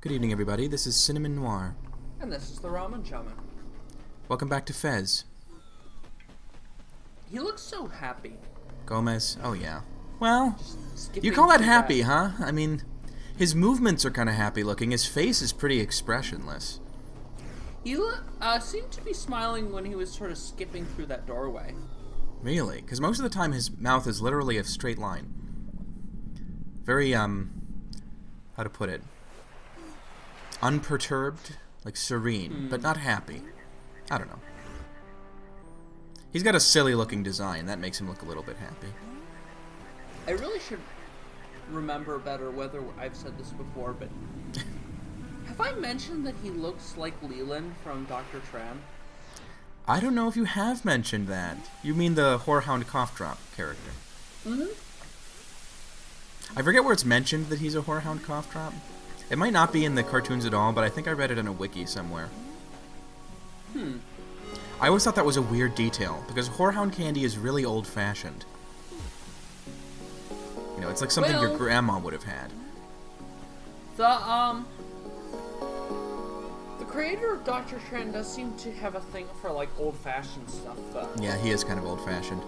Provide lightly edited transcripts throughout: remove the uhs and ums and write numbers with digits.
Good evening, everybody. This is Cinnamon Noir. And this is the Ramen Shaman. Welcome back to Fez. He looks so happy. Gomez? Oh, yeah. Well, Skipping you call that through happy, huh? I mean, his movements are kind of happy looking. His face is pretty expressionless. He seemed to be smiling when he was sort of skipping through that doorway. Really? Because most of the time his mouth is literally a straight line. Very, how to put it? Unperturbed, like serene, but not happy. I don't know. He's got a silly-looking design. That makes him look a little bit happy. I really should remember better whether I've said this before, but have I mentioned that he looks like Leland from Dr. Tran? I don't know if you have mentioned that. You mean the Whorehound Cough Drop character? Mm-hmm. I forget where it's mentioned that he's a Whorehound Cough Drop. It might not be in the cartoons at all, but I think I read it in a wiki somewhere. I always thought that was a weird detail, because Whorehound candy is really old-fashioned. You know, it's like something your grandma would have had. The creator of Dr. Tran does seem to have a thing for, like, old-fashioned stuff, though. Yeah, he is kind of old-fashioned.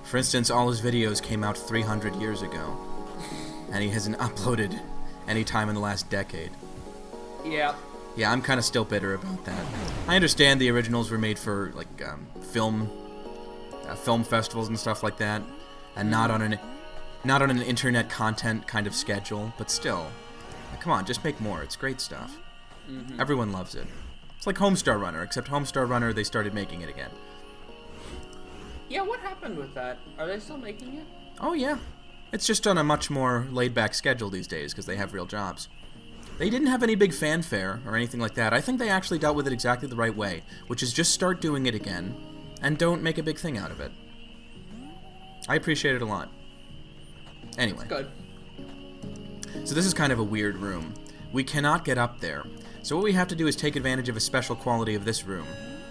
For instance, all his videos came out 300 years ago. And he hasn't uploaded any time in the last decade. Yeah. Yeah, I'm kind of still bitter about that. I understand the originals were made for, like, film festivals and stuff like that, and not on an internet content kind of schedule, but still. Like, come on, just make more. It's great stuff. Everyone loves it. It's like Homestar Runner, except Homestar Runner, they started making it again. Yeah, what happened with that? Are they still making it? Oh, yeah. It's just on a much more laid-back schedule these days, because they have real jobs. They didn't have any big fanfare or anything like that. I think they actually dealt with it exactly the right way, which is just start doing it again, and don't make a big thing out of it. I appreciate it a lot. Anyway. Good. So this is kind of a weird room. We cannot get up there. So what we have to do is take advantage of a special quality of this room,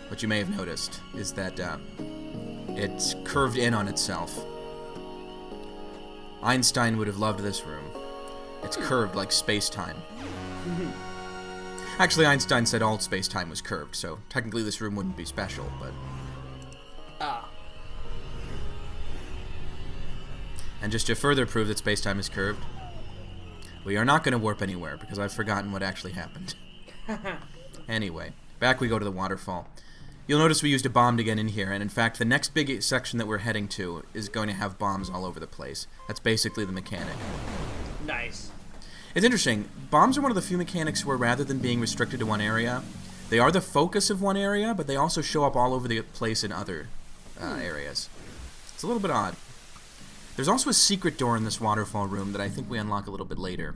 which you may have noticed, is that it's curved in on itself. Einstein would have loved this room. It's curved like space-time. Actually, Einstein said all space-time was curved, so technically this room wouldn't be special, but... And just to further prove that space-time is curved, we are not going to warp anywhere, because I've forgotten what actually happened. Anyway, back we go to the waterfall. You'll notice we used a bomb to get in here, and in fact, the next big section that we're heading to is going to have bombs all over the place. That's basically the mechanic. Nice. It's interesting. Bombs are one of the few mechanics where rather than being restricted to one area, they are the focus of one area, but they also show up all over the place in other areas. It's a little bit odd. There's also a secret door in this waterfall room that I think we unlock a little bit later.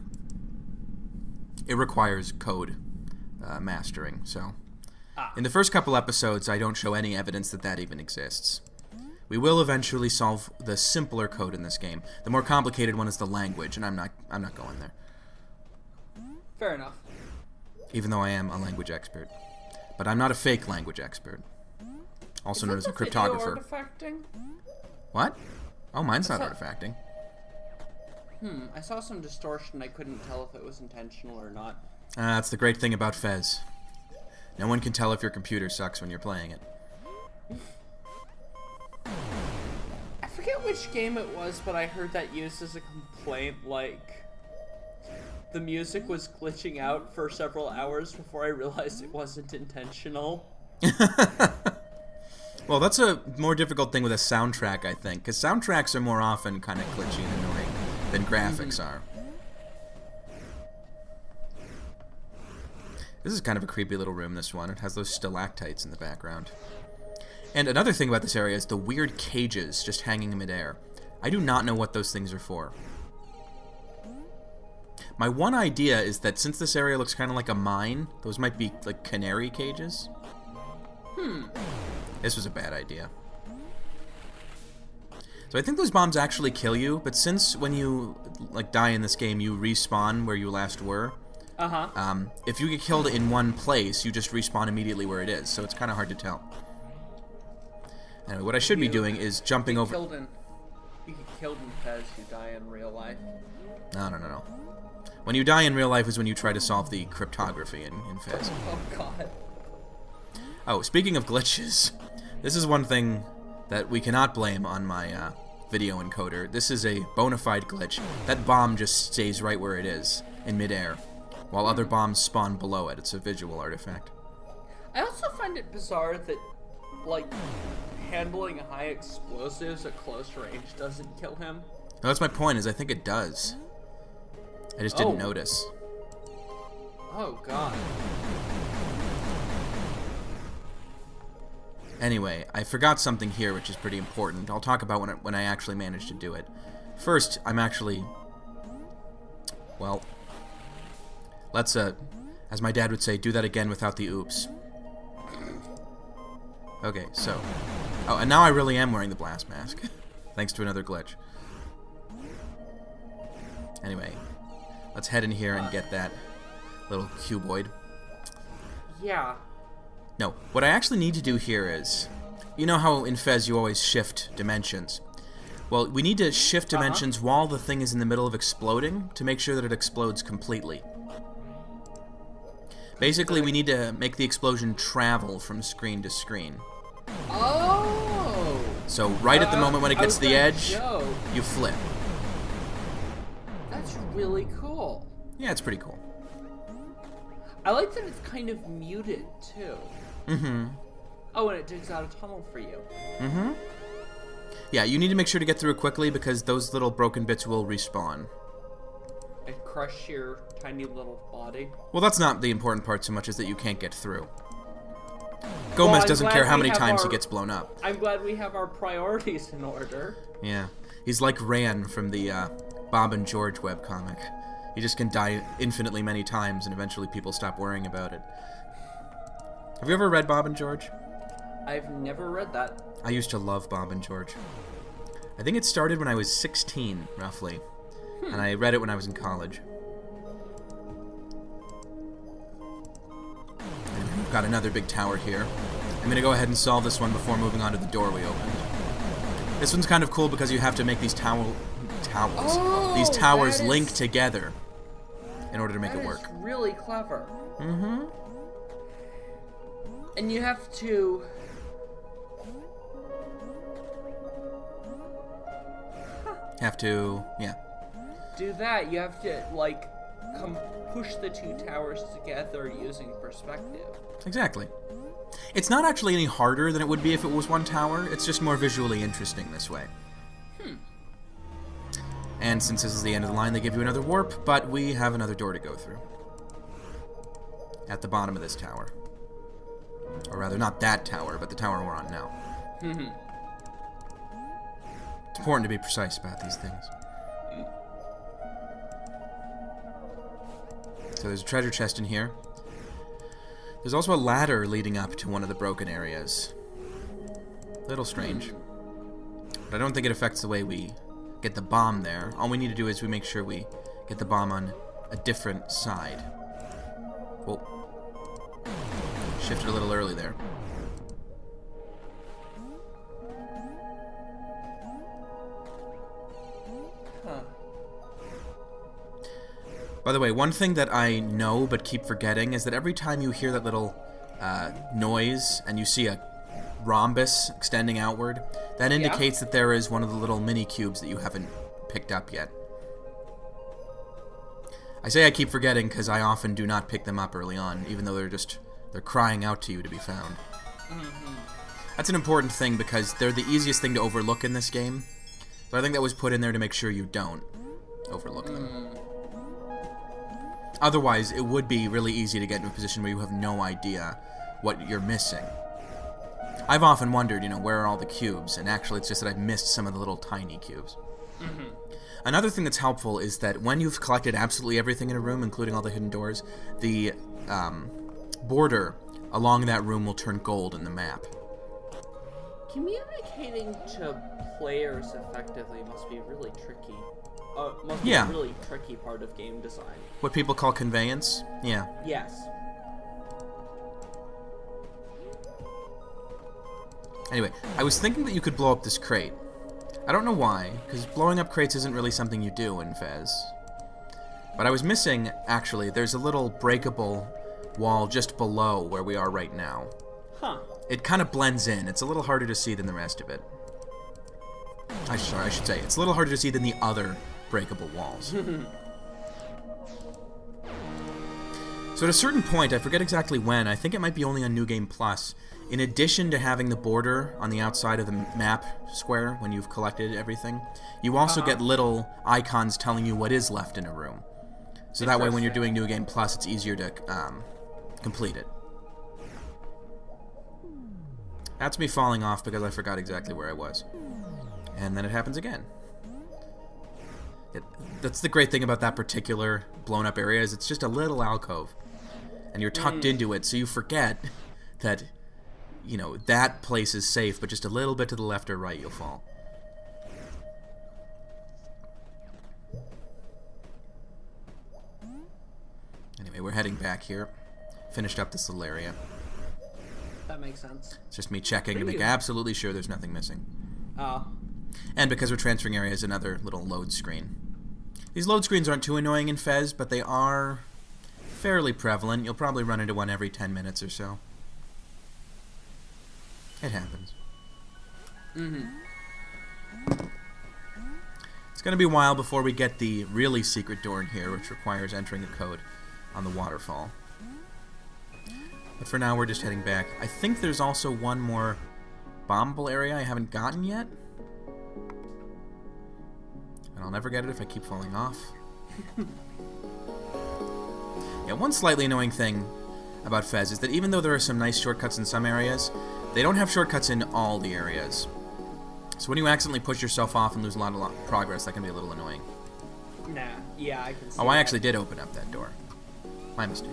It requires code mastering, so... In the first couple episodes, I don't show any evidence that that even exists. We will eventually solve the simpler code in this game. The more complicated one is the language, and I'm not going there. Fair enough. Even though I am a language expert. But I'm not a fake language expert. Also known as a cryptographer. Artifacting? What? Oh, mine's not artifacting. I saw some distortion. I couldn't tell if it was intentional or not. That's the great thing about Fez. No one can tell if your computer sucks when you're playing it. I forget which game it was, but I heard that used as a complaint, like... The music was glitching out for several hours before I realized it wasn't intentional. Well, that's a more difficult thing with a soundtrack, I think, because soundtracks are more often kind of glitchy and annoying than graphics are. This is kind of a creepy little room, this one. It has those stalactites in the background. And another thing about this area is the weird cages just hanging in midair. I do not know what those things are for. My one idea is that since this area looks kind of like a mine, those might be like canary cages. This was a bad idea. So I think those bombs actually kill you, but since when you like die in this game, you respawn where you last were. If you get killed in one place, you just respawn immediately where it is, so it's kind of hard to tell. Anyway, what I should be doing is jumping over... You get killed in Fez, you die in real life. No. When you die in real life is when you try to solve the cryptography in Fez. Oh god. Oh, speaking of glitches, this is one thing that we cannot blame on my video encoder. This is a bona fide glitch. That bomb just stays right where it is, in midair, while other bombs spawn below it. It's a visual artifact. I also find it bizarre that, like, handling high explosives at close range doesn't kill him. No, that's my point, is I think it does. I just didn't notice. Oh, God. Anyway, I forgot something here which is pretty important. I'll talk about when I actually managed to do it. First, I'm actually... Well... Let's, as my dad would say, do that again without the oops. Okay, so... Oh, and now I really am wearing the blast mask. Thanks to another glitch. Anyway, let's head in here and get that little cuboid. Yeah. No, what I actually need to do here is... You know how in Fez you always shift dimensions? Well, we need to shift dimensions while the thing is in the middle of exploding to make sure that it explodes completely. Basically, we need to make the explosion travel from screen to screen. Oh! So right at the moment when it gets to the edge, you flip. That's really cool. Yeah, it's pretty cool. I like that it's kind of muted, too. Mm-hmm. Oh, and it digs out a tunnel for you. Mm-hmm. Yeah, you need to make sure to get through it quickly because those little broken bits will respawn. And crush your tiny little body. Well, that's not the important part so much as that you can't get through. Gomez doesn't care how many times he gets blown up. I'm glad we have our priorities in order. Yeah. He's like Ran from the Bob and George webcomic. He just can die infinitely many times and eventually people stop worrying about it. Have you ever read Bob and George? I've never read that. I used to love Bob and George. I think it started when I was 16, roughly. And I read it when I was in college. And we've got another big tower here. I'm going to go ahead and solve this one before moving on to the door we opened. This one's kind of cool because you have to make these towers link together in order to make it work. That is really clever. Mm-hmm. And you have to... Yeah. Do that. You have to, like, push the two towers together using perspective. Exactly. It's not actually any harder than it would be if it was one tower. It's just more visually interesting this way. And since this is the end of the line, they give you another warp, but we have another door to go through. At the bottom of this tower. Or rather, not that tower, but the tower we're on now. It's important to be precise about these things. So there's a treasure chest in here. There's also a ladder leading up to one of the broken areas. A little strange. But I don't think it affects the way we get the bomb there. All we need to do is we make sure we get the bomb on a different side. Whoa. Shifted a little early there. By the way, one thing that I know but keep forgetting is that every time you hear that little noise and you see a rhombus extending outward, that indicates that there is one of the little mini cubes that you haven't picked up yet. I say I keep forgetting because I often do not pick them up early on, even though they're crying out to you to be found. That's an important thing because they're the easiest thing to overlook in this game. So I think that was put in there to make sure you don't overlook them. Otherwise, it would be really easy to get into a position where you have no idea what you're missing. I've often wondered, where are all the cubes? And actually, it's just that I've missed some of the little tiny cubes. Another thing that's helpful is that when you've collected absolutely everything in a room, including all the hidden doors, the border along that room will turn gold in the map. Communicating to players effectively must be really tricky. Must be a really tricky part of game design. What people call conveyance? Yeah. Yes. Anyway, I was thinking that you could blow up this crate. I don't know why, because blowing up crates isn't really something you do in Fez. But I was missing, actually, there's a little breakable wall just below where we are right now. Huh. It kind of blends in. It's a little harder to see than the rest of it. I should say, it's a little harder to see than the other breakable walls. So at a certain point, I forget exactly when, I think it might be only on New Game Plus, in addition to having the border on the outside of the map square when you've collected everything, you also get little icons telling you what is left in a room. So that way when you're doing New Game Plus, it's easier to complete it. That's me falling off because I forgot exactly where I was. And then it happens again. That's the great thing about that particular blown up area is it's just a little alcove. And you're tucked into it, so you forget that, you know, that place is safe, but just a little bit to the left or right, you'll fall. Anyway, we're heading back here. Finished up this little area. That makes sense. It's just me checking to make absolutely sure there's nothing missing. Oh. And because we're transferring areas, another little load screen. These load screens aren't too annoying in Fez, but they are fairly prevalent. You'll probably run into one every 10 minutes or so. It happens. It's going to be a while before we get the really secret door in here, which requires entering a code on the waterfall. But for now, we're just heading back. I think there's also one more bombable area I haven't gotten yet. And I'll never get it if I keep falling off. Yeah, one slightly annoying thing about Fez is that even though there are some nice shortcuts in some areas, they don't have shortcuts in all the areas. So when you accidentally push yourself off and lose a lot of progress, that can be a little annoying. Nah, yeah, I can see Oh, that. I actually did open up that door. My mistake.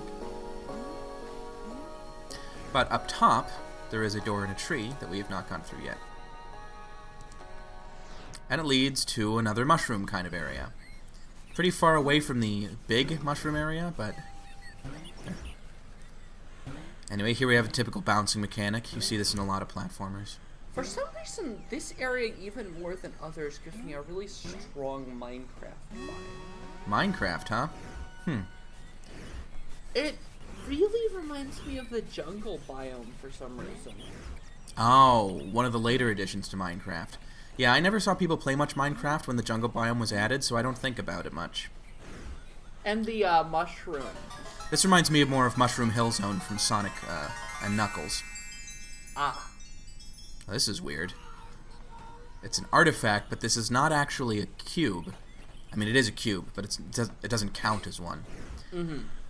But up top, there is a door in a tree that we have not gone through yet. And it leads to another mushroom kind of area. Pretty far away from the big mushroom area, but... Anyway, here we have a typical bouncing mechanic. You see this in a lot of platformers. For some reason, this area, even more than others, gives me a really strong Minecraft vibe. Minecraft, huh? It really reminds me of the jungle biome for some reason. Oh, one of the later additions to Minecraft. Yeah, I never saw people play much Minecraft when the jungle biome was added, so I don't think about it much. And the mushroom. This reminds me more of Mushroom Hill Zone from Sonic and Knuckles. Ah. Well, this is weird. It's an artifact, but this is not actually a cube. I mean, it is a cube, but it doesn't count as one.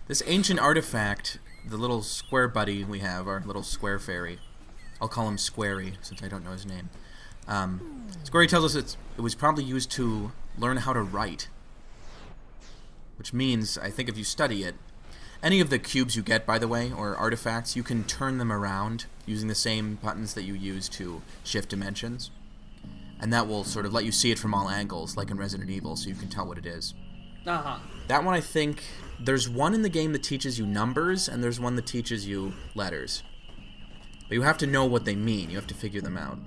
This ancient artifact, the little square buddy we have, our little square fairy. I'll call him Squarey, since I don't know his name. Squarey tells us it was probably used to learn how to write. Which means, I think if you study it, any of the cubes you get, by the way, or artifacts, you can turn them around using the same buttons that you use to shift dimensions. And that will sort of let you see it from all angles, like in Resident Evil, so you can tell what it is. That one, I think, there's one in the game that teaches you numbers, and there's one that teaches you letters. But you have to know what they mean. You have to figure them out.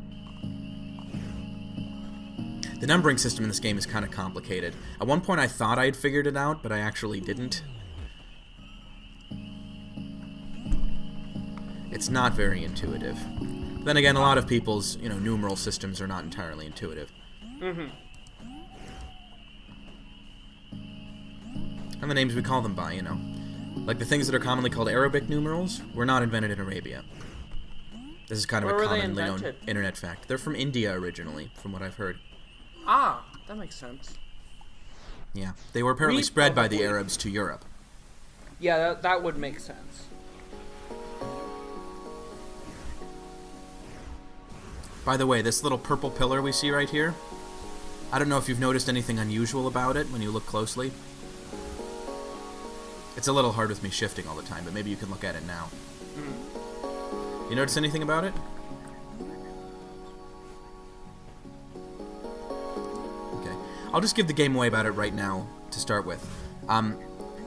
The numbering system in this game is kind of complicated. At one point I thought I had figured it out, but I actually didn't. It's not very intuitive. Then again, a lot of people's, numeral systems are not entirely intuitive. And the names we call them by, Like the things that are commonly called Arabic numerals were not invented in Arabia. This is kind of a commonly known internet fact. They're from India originally, from what I've heard. Ah, that makes sense. Yeah, they were apparently spread by the Arabs to Europe. Yeah, that would make sense. By the way, this little purple pillar we see right here, I don't know if you've noticed anything unusual about it when you look closely. It's a little hard with me shifting all the time, but maybe you can look at it now. You notice anything about it? Okay. I'll just give the game away about it right now to start with.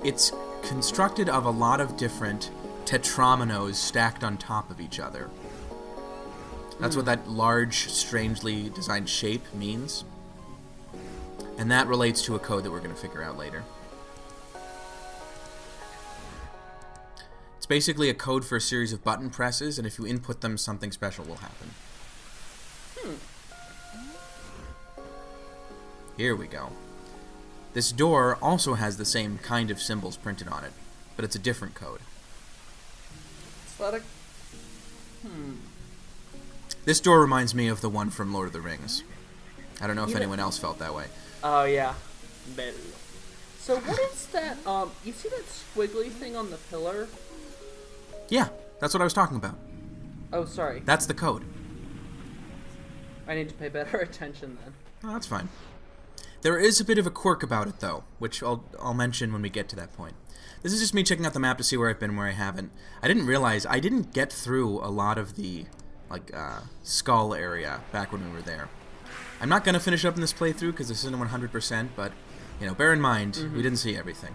It's constructed of a lot of different tetrominoes stacked on top of each other. That's what that large, strangely designed shape means. And that relates to a code that we're going to figure out later. basically a code for a series of button presses, and if you input them, something special will happen. Here we go. This door also has the same kind of symbols printed on it, but it's a different code. Is that a... This door reminds me of the one from Lord of the Rings. I don't know if anyone else felt that way. Oh, yeah. Bell. So what is that, you see that squiggly thing on the pillar? Yeah, that's what I was talking about. Oh, sorry. That's the code. I need to pay better attention then. Oh, that's fine. There is a bit of a quirk about it, though, which I'll mention when we get to that point. This is just me checking out the map to see where I've been and where I haven't. I didn't realize I didn't get through a lot of the, skull area back when we were there. I'm not going to finish up in this playthrough because this isn't 100%, but, bear in mind, we didn't see everything.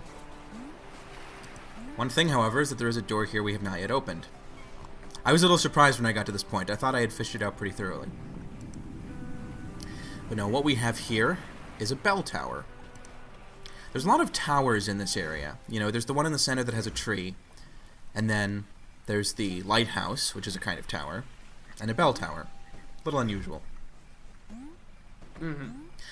One thing, however, is that there is a door here we have not yet opened. I was a little surprised when I got to this point. I thought I had fished it out pretty thoroughly. But no, what we have here is a bell tower. There's a lot of towers in this area. There's the one in the center that has a tree, and then there's the lighthouse, which is a kind of tower, and a bell tower. A little unusual.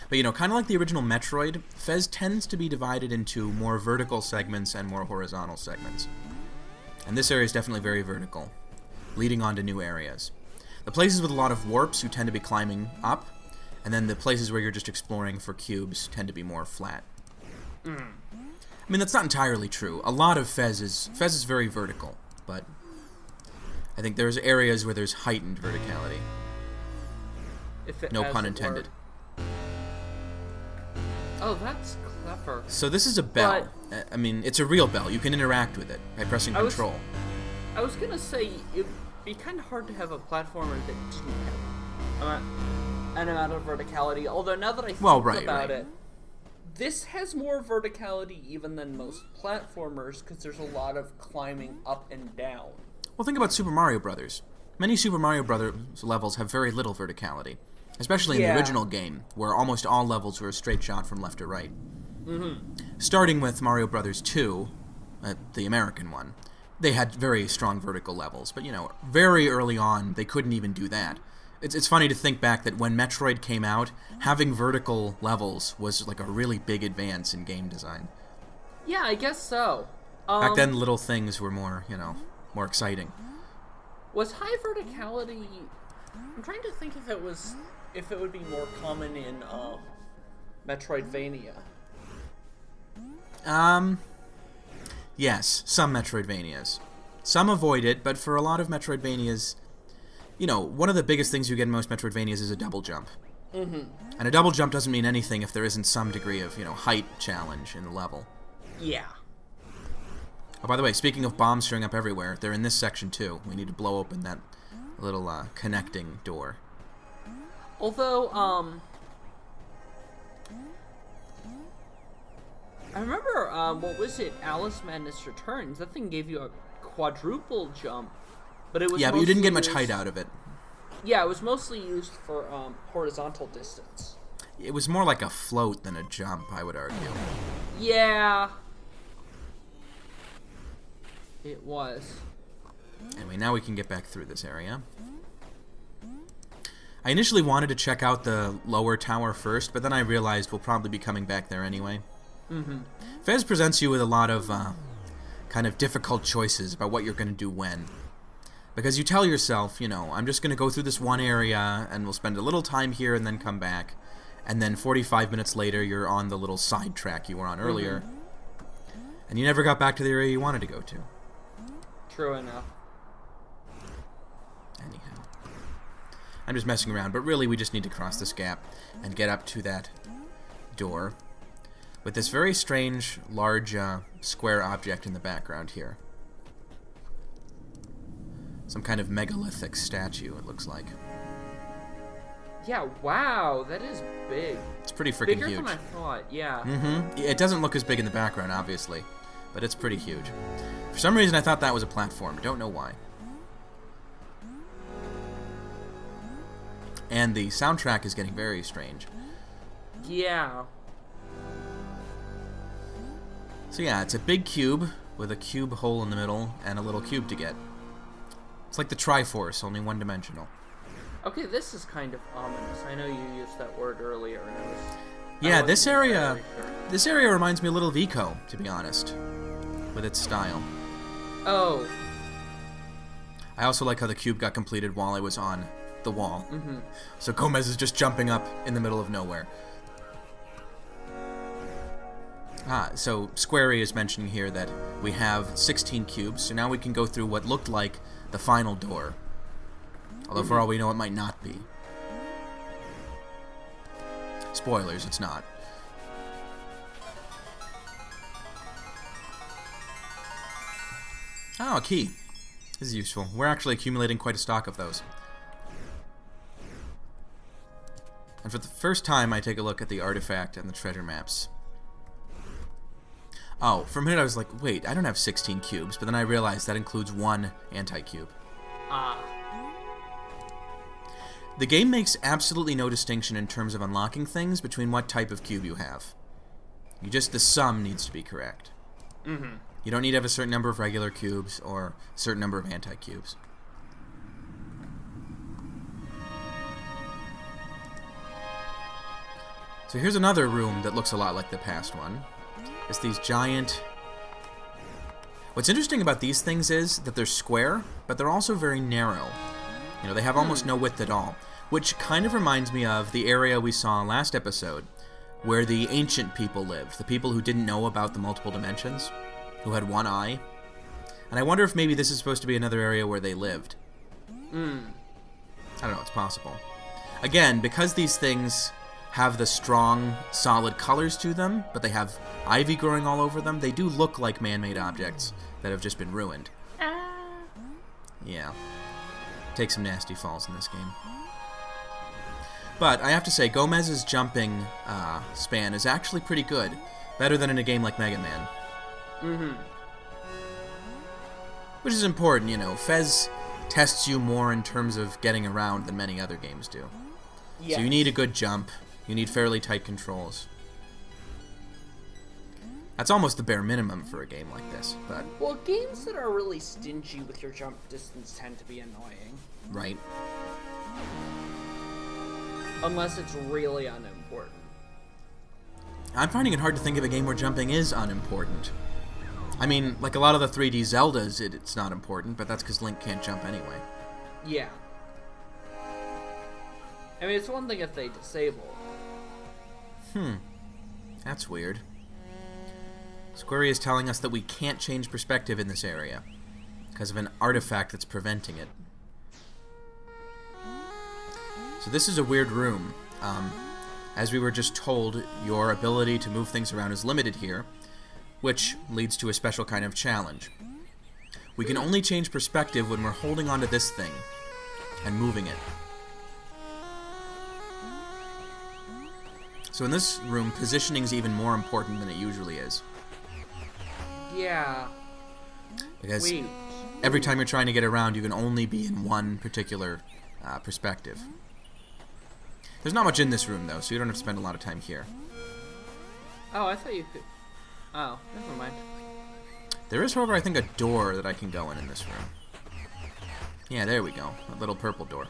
But, kind of like the original Metroid, Fez tends to be divided into more vertical segments and more horizontal segments. And this area is definitely very vertical, leading on to new areas. The places with a lot of warps, you tend to be climbing up, and then the places where you're just exploring for cubes tend to be more flat. I mean, that's not entirely true. A lot of Fez is very vertical, but I think there's areas where there's heightened verticality. No pun intended. Oh, that's clever. So this is a bell. I mean, it's a real bell. You can interact with it by pressing Control. I was gonna say, it'd be kind of hard to have a platformer that didn't have an amount of verticality, although now that I think about it, this has more verticality even than most platformers, because there's a lot of climbing up and down. Well, think about Super Mario Brothers. Many Super Mario Brothers levels have very little verticality, especially in the original game, where almost all levels were a straight shot from left to right. Starting with Mario Brothers 2, the American one, they had very strong vertical levels, but, very early on, they couldn't even do that. It's funny to think back that when Metroid came out, having vertical levels was like a really big advance in game design. Yeah, I guess so. Back then, little things were more, more exciting. Was high verticality... I'm trying to think if it would be more common in Metroidvania. Yes, some Metroidvanias. Some avoid it, but for a lot of Metroidvanias, one of the biggest things you get in most Metroidvanias is a double jump. And a double jump doesn't mean anything if there isn't some degree of, height challenge in the level. Yeah. Oh, by the way, speaking of bombs showing up everywhere, they're in this section too. We need to blow open that little connecting door. Although, I remember, what was it, Alice Madness Returns? That thing gave you a quadruple jump, but it was but you didn't get much height out of it. Yeah, it was mostly used for horizontal distance. It was more like a float than a jump, I would argue. Yeah. It was. Anyway, now we can get back through this area. I initially wanted to check out the lower tower first, but then I realized we'll probably be coming back there anyway. Fez presents you with a lot of kind of difficult choices about what you're going to do when. Because you tell yourself, I'm just going to go through this one area, and we'll spend a little time here and then come back. And then 45 minutes later, you're on the little side track you were on earlier. And you never got back to the area you wanted to go to. True enough. Anyhow. I'm just messing around, but really we just need to cross this gap and get up to that door with this very strange, large, square object in the background here. Some kind of megalithic statue, it looks like. Yeah, wow, that is big. It's pretty freaking Bigger huge. than I thought, yeah. It doesn't look as big in the background, obviously, but it's pretty huge. For some reason, I thought that was a platform. Don't know why. And the soundtrack is getting very strange. Yeah. So yeah, it's a big cube with a cube hole in the middle and a little cube to get. It's like the Triforce, only one-dimensional. Okay, this is kind of ominous. I know you used that word earlier, and I was... Yeah, this area... Sure. This area reminds me a little of Eco, to be honest, with its style. Oh. I also like how the cube got completed while I was on the wall. Mm-hmm. So Gomez is just jumping up in the middle of nowhere. So Squarey is mentioning here that we have 16 cubes, so now we can go through what looked like the final door. Although for all we know, it might not be. Spoilers, it's not. Oh, a key. This is useful. We're actually accumulating quite a stock of those. And for the first time, I take a look at the artifact and the treasure maps. Oh, for a minute I was like, wait, I don't have 16 cubes, but then I realized that includes one anti-cube. Ah. The game makes absolutely no distinction in terms of unlocking things between what type of cube you have. The sum needs to be correct. Mm-hmm. You don't need to have a certain number of regular cubes or a certain number of anti-cubes. So here's another room that looks a lot like the past one. It's these giant... What's interesting about these things is that they're square, but they're also very narrow. You know, they have almost no width at all. Which kind of reminds me of the area we saw last episode, where the ancient people lived. The people who didn't know about the multiple dimensions, who had one eye. And I wonder if maybe this is supposed to be another area where they lived. I don't know, it's possible. Again, because these things have the strong, solid colors to them, but they have ivy growing all over them, they do look like man-made objects that have just been ruined. Yeah. Take some nasty falls in this game. But I have to say, Gomez's jumping span is actually pretty good. Better than in a game like Mega Man. Mm-hmm. Which is important, you know. Fez tests you more in terms of getting around than many other games do. Yes. So you need a good jump. You need fairly tight controls. That's almost the bare minimum for a game like this, but... Well, games that are really stingy with your jump distance tend to be annoying. Right. Unless it's really unimportant. I'm finding it hard to think of a game where jumping is unimportant. I mean, like a lot of the 3D Zeldas, it's not important, but that's because Link can't jump anyway. Yeah. I mean, it's one thing if they disable. That's weird. Squarey is telling us that we can't change perspective in this area because of an artifact that's preventing it. So this is a weird room. As we were just told, your ability to move things around is limited here, which leads to a special kind of challenge. We can only change perspective when we're holding onto this thing and moving it. So in this room, positioning is even more important than it usually is. Yeah. Because every time you're trying to get around, you can only be in one particular perspective. There's not much in this room, though, so you don't have to spend a lot of time here. Oh, I thought you could... Oh, never mind. There is, however, I think a door that I can go in this room. Yeah, there we go. A little purple door.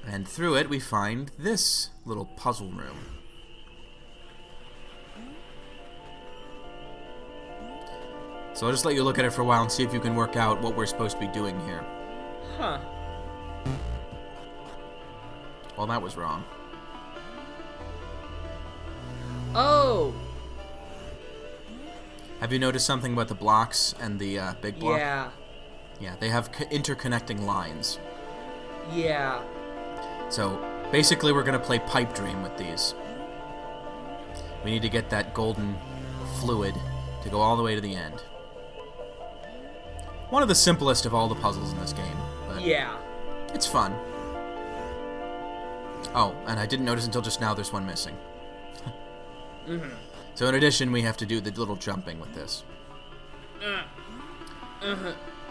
And through it, we find this little puzzle room. So I'll just let you look at it for a while and see if you can work out what we're supposed to be doing here. Huh. Well, that was wrong. Oh! Have you noticed something about the blocks and the big block? Yeah. Yeah, they have interconnecting lines. Yeah. So, basically we're going to play Pipe Dream with these. We need to get that golden fluid to go all the way to the end. One of the simplest of all the puzzles in this game, but Yeah. it's fun. Oh, and I didn't notice until just now there's one missing. So in addition, we have to do the little jumping with this.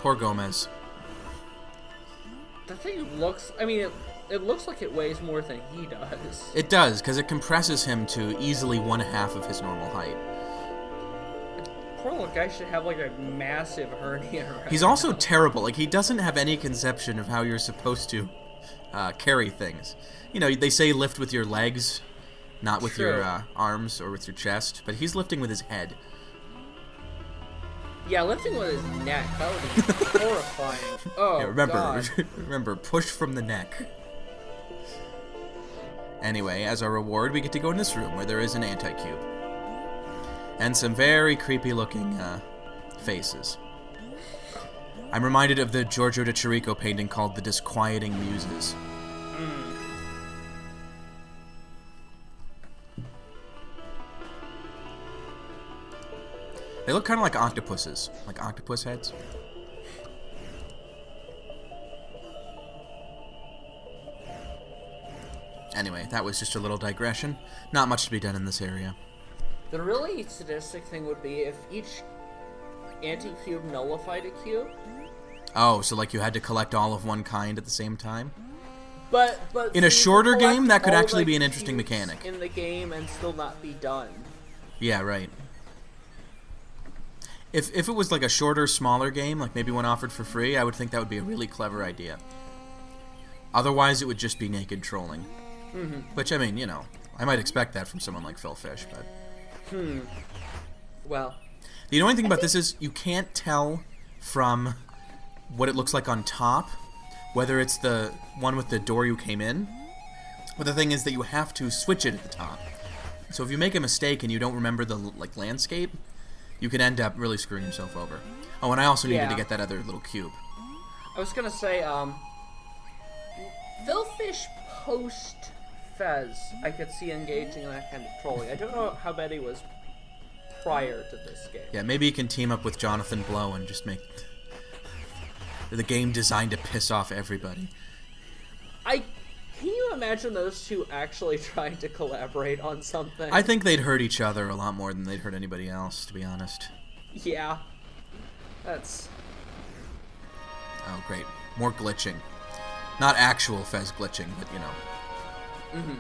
Poor Gomez. The thing looks... I mean, It looks like it weighs more than he does. It does, because it compresses him to easily 1/2 of his normal height. Poor little guy should have like a massive hernia right He's also terrible. Like, he doesn't have any conception of how you're supposed to carry things. You know, they say lift with your legs, not with your arms or with your chest, but he's lifting with his head. Yeah, lifting with his neck, that would be horrifying. Oh, Yeah, remember, God. remember, push from the neck. Anyway, as our reward, we get to go in this room where there is an anti-cube. And some very creepy-looking faces. I'm reminded of the Giorgio de Chirico painting called The Disquieting Muses. They look kind of like octopuses, like octopus heads. Anyway, that was just a little digression. Not much to be done in this area. The really sadistic thing would be if each anti-cube nullified a cube. Oh, so like you had to collect all of one kind at the same time? But In a so you shorter could game, collect that could all actually the be an interesting cubes mechanic. in the game and still not be done. Yeah, right. If it was like a shorter, smaller game, like maybe one offered for free, I would think that would be a really clever idea. Otherwise, it would just be naked trolling. Mm-hmm. Which, I mean, you know, I might expect that from someone like Phil Fish, but... Well... The annoying thing about this is you can't tell from what it looks like on top whether it's the one with the door you came in. But the thing is that you have to switch it at the top. So if you make a mistake and you don't remember the like landscape, you can end up really screwing yourself over. Oh, and I also needed to get that other little cube. I was gonna say, Phil Fish post Fez, I could see engaging in that kind of trolling. I don't know how bad he was prior to this game. Yeah, maybe you can team up with Jonathan Blow and just make the game designed to piss off everybody. Can you imagine those two actually trying to collaborate on something? I think they'd hurt each other a lot more than they'd hurt anybody else, to be honest. Yeah. That's... Oh, great. More glitching. Not actual Fez glitching, but, you know. Mm-hmm.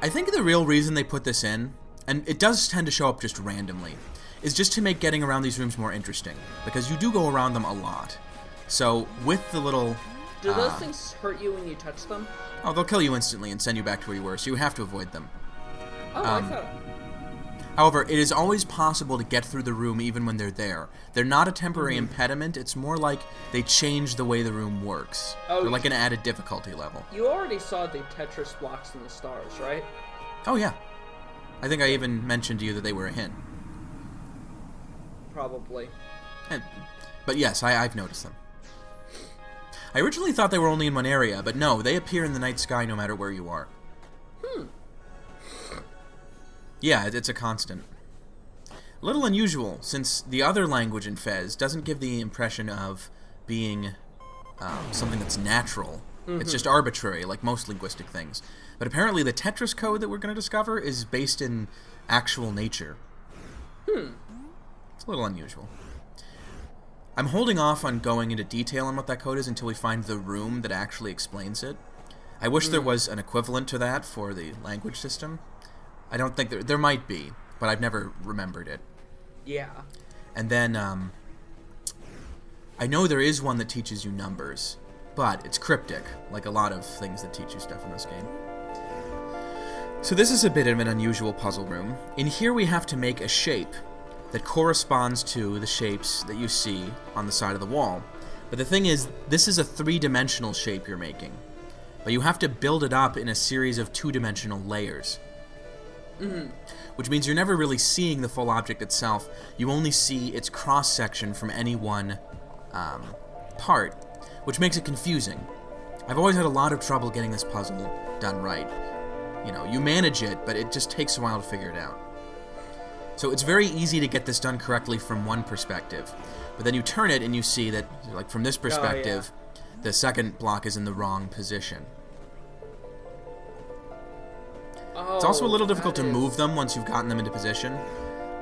I think the real reason they put this in, and it does tend to show up just randomly, is just to make getting around these rooms more interesting. Because you do go around them a lot. So, with the little... Do those things hurt you when you touch them? Oh, they'll kill you instantly and send you back to where you were, so you have to avoid them. Oh, I thought... However, it is always possible to get through the room even when they're there. They're not a temporary impediment, it's more like they change the way the room works. Oh, They're like an added difficulty level. You already saw the Tetris blocks in the stars, right? Oh, yeah. I think I even mentioned to you that they were a hint. Probably. But yes, I've noticed them. I originally thought they were only in one area, but no, they appear in the night sky no matter where you are. Yeah, it's a constant. A little unusual, since the other language in Fez doesn't give the impression of being something that's natural. It's just arbitrary, like most linguistic things. But apparently the Tetris code that we're going to discover is based in actual nature. It's a little unusual. I'm holding off on going into detail on what that code is until we find the room that actually explains it. I wish there was an equivalent to that for the language system. I don't think there might be, but I've never remembered it. Yeah. And then, I know there is one that teaches you numbers, but it's cryptic, like a lot of things that teach you stuff in this game. So this is a bit of an unusual puzzle room. In here we have to make a shape that corresponds to the shapes that you see on the side of the wall. But the thing is, this is a three-dimensional shape you're making. But you have to build it up in a series of two-dimensional layers. Which means you're never really seeing the full object itself. You only see its cross-section from any one part, which makes it confusing. I've always had a lot of trouble getting this puzzle done right. You know, you manage it, but it just takes a while to figure it out. So it's very easy to get this done correctly from one perspective. But then you turn it and you see that, like, from this perspective, the second block is in the wrong position. It's also a little difficult to move them once you've gotten them into position.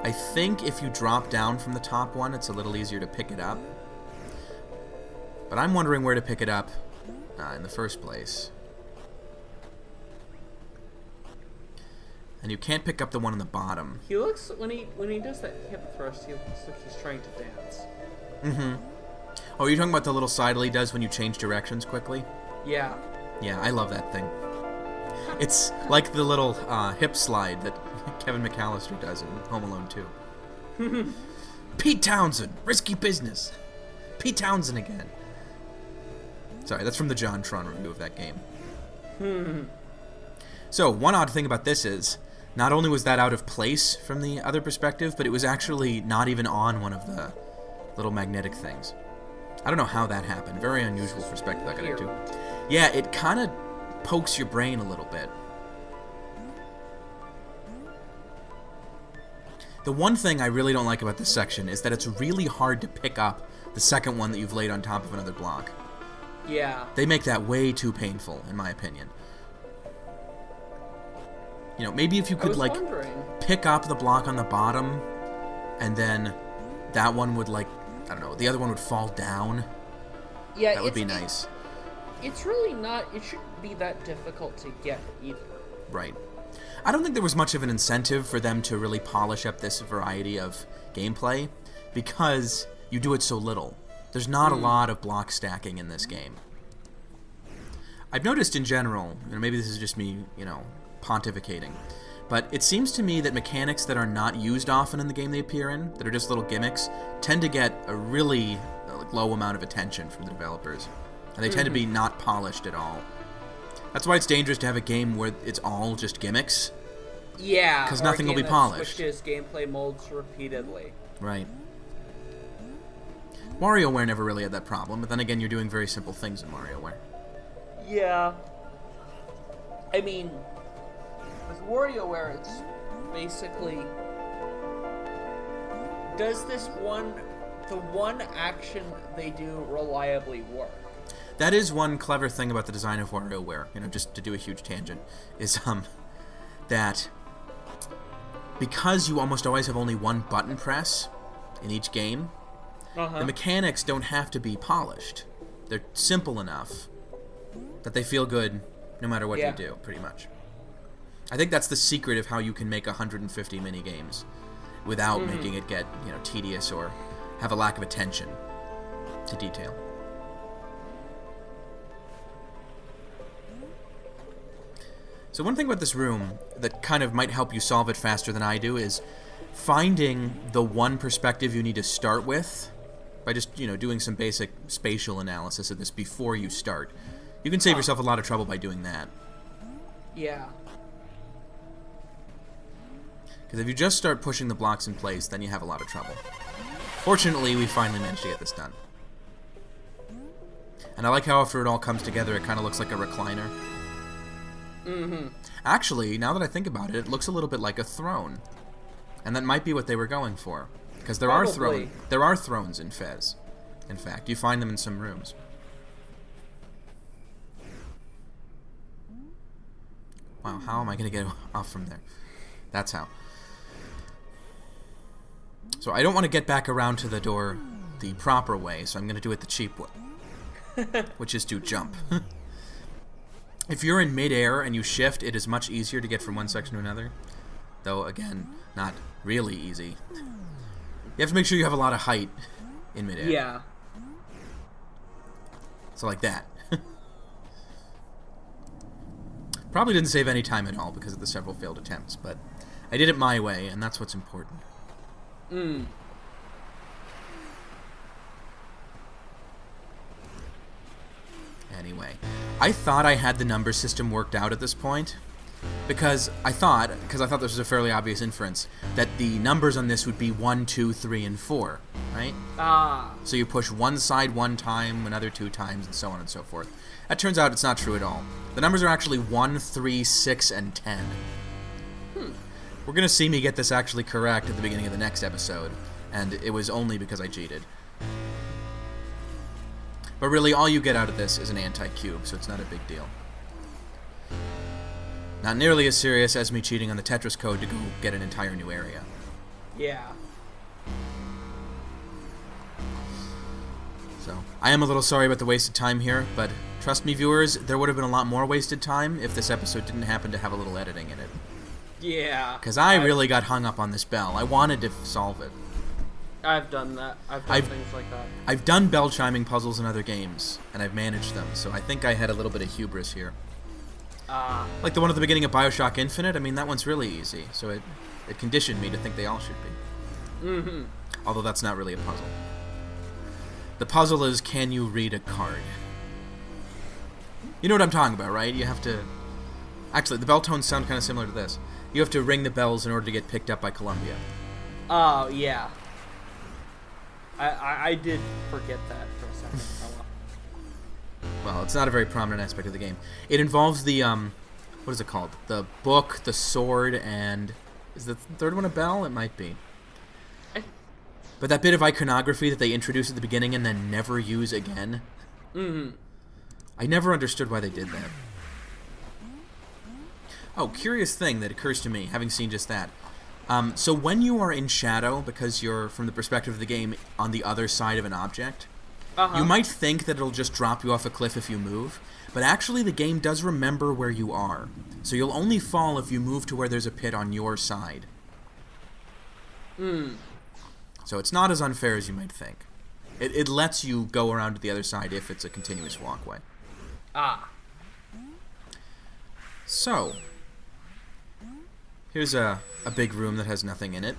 I think if you drop down from the top one, it's a little easier to pick it up. But I'm wondering where to pick it up in the first place. And you can't pick up the one on the bottom. He looks, when he does that hip thrust, he looks like he's trying to dance. Mm-hmm. Oh, you're talking about the little sidle he does when you change directions quickly? Yeah. Yeah, I love that thing. It's like the little hip slide that Kevin McAllister does in Home Alone 2. Pete Townsend, risky business. Pete Townsend again. Sorry, that's from the John Tron review of that game. So, one odd thing about this is, not only was that out of place from the other perspective, but it was actually not even on one of the little magnetic things. I don't know how that happened. Very unusual perspective I got into. Yeah, it kind of pokes your brain a little bit. The one thing I really don't like about this section is that it's really hard to pick up the second one that you've laid on top of another block. Yeah. They make that way too painful, in my opinion. You know, maybe if you could, like, pick up the block on the bottom, and then that one would, like, I don't know, the other one would fall down. Yeah, that would be nice. It's really not, it shouldn't be that difficult to get either. Right. I don't think there was much of an incentive for them to really polish up this variety of gameplay, because you do it so little. There's not a lot of block stacking in this game. I've noticed in general, you know, maybe this is just me, you know, pontificating, but it seems to me that mechanics that are not used often in the game they appear in, that are just little gimmicks, tend to get a really low amount of attention from the developers. And they tend to be not polished at all. That's why it's dangerous to have a game where it's all just gimmicks. Yeah, because nothing will be polished. Switches gameplay molds repeatedly. Right. WarioWare never really had that problem, but then again, you're doing very simple things in WarioWare. Yeah. I mean, with WarioWare, it's basically, does the one action they do reliably work? That is one clever thing about the design of WarioWare, you know, just to do a huge tangent, is that because you almost always have only one button press in each game, the mechanics don't have to be polished. They're simple enough that they feel good no matter what you do, pretty much. I think that's the secret of how you can make 150 mini-games without making it get, you know, tedious or have a lack of attention to detail. So one thing about this room that kind of might help you solve it faster than I do is finding the one perspective you need to start with by just, you know, doing some basic spatial analysis of this before you start. You can save yourself a lot of trouble by doing that. Yeah. Because if you just start pushing the blocks in place, then you have a lot of trouble. Fortunately, we finally managed to get this done. And I like how after it all comes together, it kind of looks like a recliner. Actually, now that I think about it, it looks a little bit like a throne. And that might be what they were going for. Because there are thrones in Fez. In fact, you find them in some rooms. Wow, how am I going to get off from there? That's how. So I don't want to get back around to the door the proper way, so I'm going to do it the cheap way. Which is to jump. If you're in midair and you shift, it is much easier to get from one section to another. Though, again, not really easy. You have to make sure you have a lot of height in midair. Yeah. So like that. Probably didn't save any time at all because of the several failed attempts, but I did it my way, and that's what's important. Anyway, I thought I had the number system worked out at this point, because I thought this was a fairly obvious inference, that the numbers on this would be 1, 2, 3, and 4, right? So you push one side one time, another 2 times, and so on and so forth. That turns out it's not true at all. The numbers are actually 1, 3, 6, and 10. We're going to see me get this actually correct at the beginning of the next episode, and it was only because I cheated. But really, all you get out of this is an anti-cube, so it's not a big deal. Not nearly as serious as me cheating on the Tetris code to go get an entire new area. Yeah. So, I am a little sorry about the wasted time here, but trust me, viewers, there would have been a lot more wasted time if this episode didn't happen to have a little editing in it. Yeah. Because I really got hung up on this bell. I wanted to solve it. I've done that. I've done things like that. I've done bell chiming puzzles in other games, and I've managed them, so I think I had a little bit of hubris here. Like the one at the beginning of Bioshock Infinite, I mean, that one's really easy, so it conditioned me to think they all should be. Mm-hmm. Although that's not really a puzzle. The puzzle is, can you read a card? You know what I'm talking about, right? You have to... Actually, the bell tones sound kind of similar to this. You have to ring the bells in order to get picked up by Columbia. Oh, yeah. I did forget that for a second. Oh, well. Well, it's not a very prominent aspect of the game. It involves the, what is it called? The book, the sword, and... Is the third one a bell? It might be. But that bit of iconography that they introduce at the beginning and then never use again... Mm-hmm. I never understood why they did that. Oh, curious thing that occurs to me, having seen just that. So when you are in shadow, because you're, from the perspective of the game, on the other side of an object, you might think that it'll just drop you off a cliff if you move, but actually the game does remember where you are. So you'll only fall if you move to where there's a pit on your side. So it's not as unfair as you might think. It lets you go around to the other side if it's a continuous walkway. So, here's a big room that has nothing in it.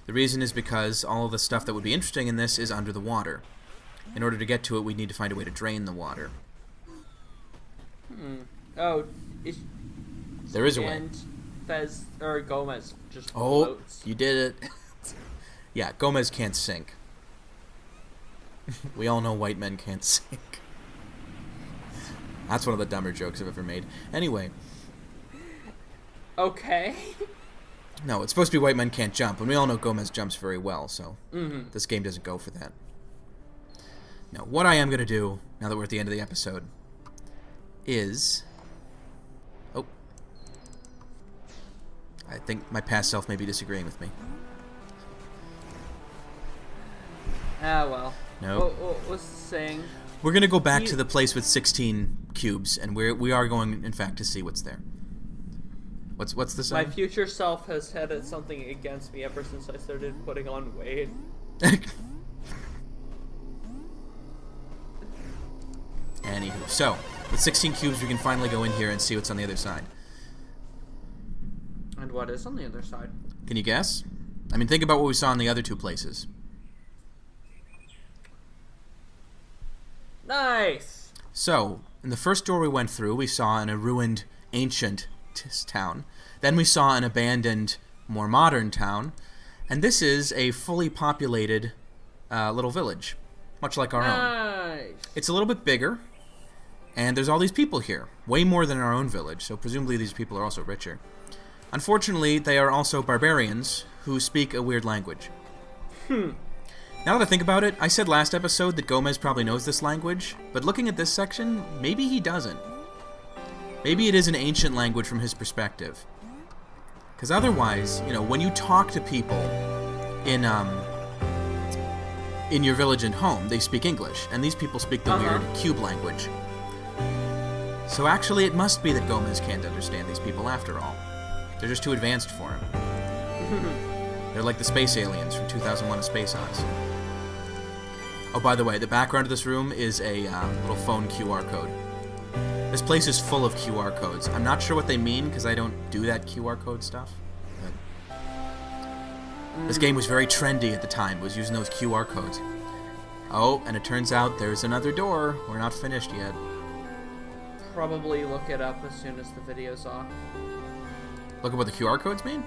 The reason is because all of the stuff that would be interesting in this is under the water. In order to get to it, we need to find a way to drain the water. Oh, there is a way. And Fez, or Gomez just floats. floats. You did it. Yeah, Gomez can't sink. We all know white men can't sink. That's one of the dumber jokes I've ever made. Anyway. Okay. No, it's supposed to be white men can't jump, and we all know Gomez jumps very well, so this game doesn't go for that. Now, what I am going to do, now that we're at the end of the episode, is... Oh. I think my past self may be disagreeing with me. Well. No. What was the saying? We're going to go back to the place with 16 cubes, and we are going, in fact, to see what's there. What's the saying? My future self has had something against me ever since I started putting on weight. Anywho, so, with 16 cubes, we can finally go in here and see what's on the other side. And what is on the other side? Can you guess? I mean, think about what we saw in the other two places. Nice! So, in the first door we went through, we saw a ruined, ancient town. Then we saw an abandoned, more modern town. And this is a fully populated little village, much like our own. It's a little bit bigger, and there's all these people here, way more than our own village, so presumably these people are also richer. Unfortunately, they are also barbarians who speak a weird language. Now that I think about it, I said last episode that Gomez probably knows this language, but looking at this section, maybe he doesn't. Maybe it is an ancient language from his perspective. Because otherwise, you know, when you talk to people in your village and home, they speak English, and these people speak the weird cube language. So actually, it must be that Gomez can't understand these people after all. They're just too advanced for him. They're like the space aliens from 2001: A Space Odyssey. Oh, by the way, the background of this room is a little phone QR code. This place is full of QR codes. I'm not sure what they mean, because I don't do that QR code stuff. But this game was very trendy at the time. It was using those QR codes. Oh, and it turns out there's another door. We're not finished yet. Probably look it up as soon as the video's off. Look at what the QR codes mean?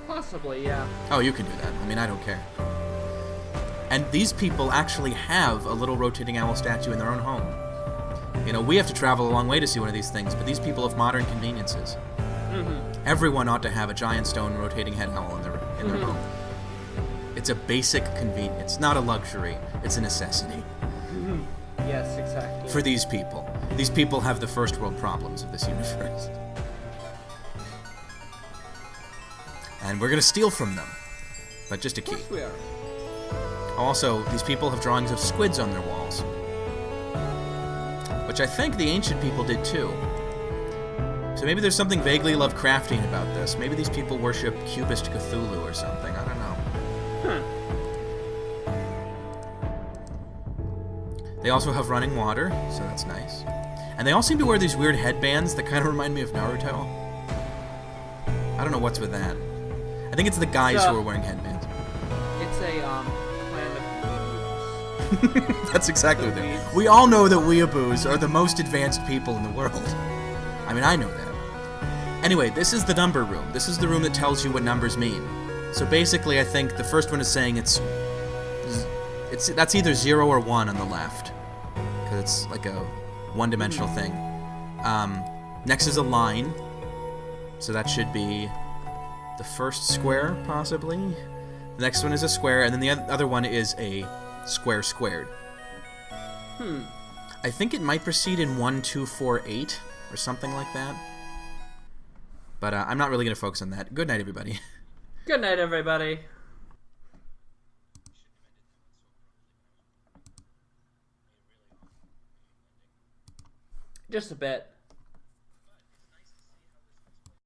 Possibly, yeah. Oh, you can do that. I mean, I don't care. And these people actually have a little rotating owl statue in their own home. You know, we have to travel a long way to see one of these things, but these people have modern conveniences. Everyone ought to have a giant stone rotating head owl in their home. It's a basic convenience, not a luxury. It's a necessity. Yes, exactly. For these people. These people have the first world problems of this universe. And we're going to steal from them. But just a key. Of course we are. Also, these people have drawings of squids on their walls. Which I think the ancient people did too. So maybe there's something vaguely Lovecraftian about this. Maybe these people worship Cubist Cthulhu or something. I don't know. They also have running water, so that's nice. And they all seem to wear these weird headbands that kind of remind me of Naruto. I don't know what's with that. I think it's the guys who are wearing headbands. It's a clan of weebs. That's exactly what they are. We all know that weeaboos are the most advanced people in the world. I mean, I know that. Anyway, this is the number room. This is the room that tells you what numbers mean. So basically, I think the first one is saying that's either 0 or 1 on the left, because it's like a one-dimensional thing. Next is a line, so that should be the first square, possibly. The next one is a square, and then the other one is a square squared. I think it might proceed in 1, 2, 4, 8, or something like that. But I'm not really going to focus on that. Good night, everybody. Good night, everybody. Just a bit.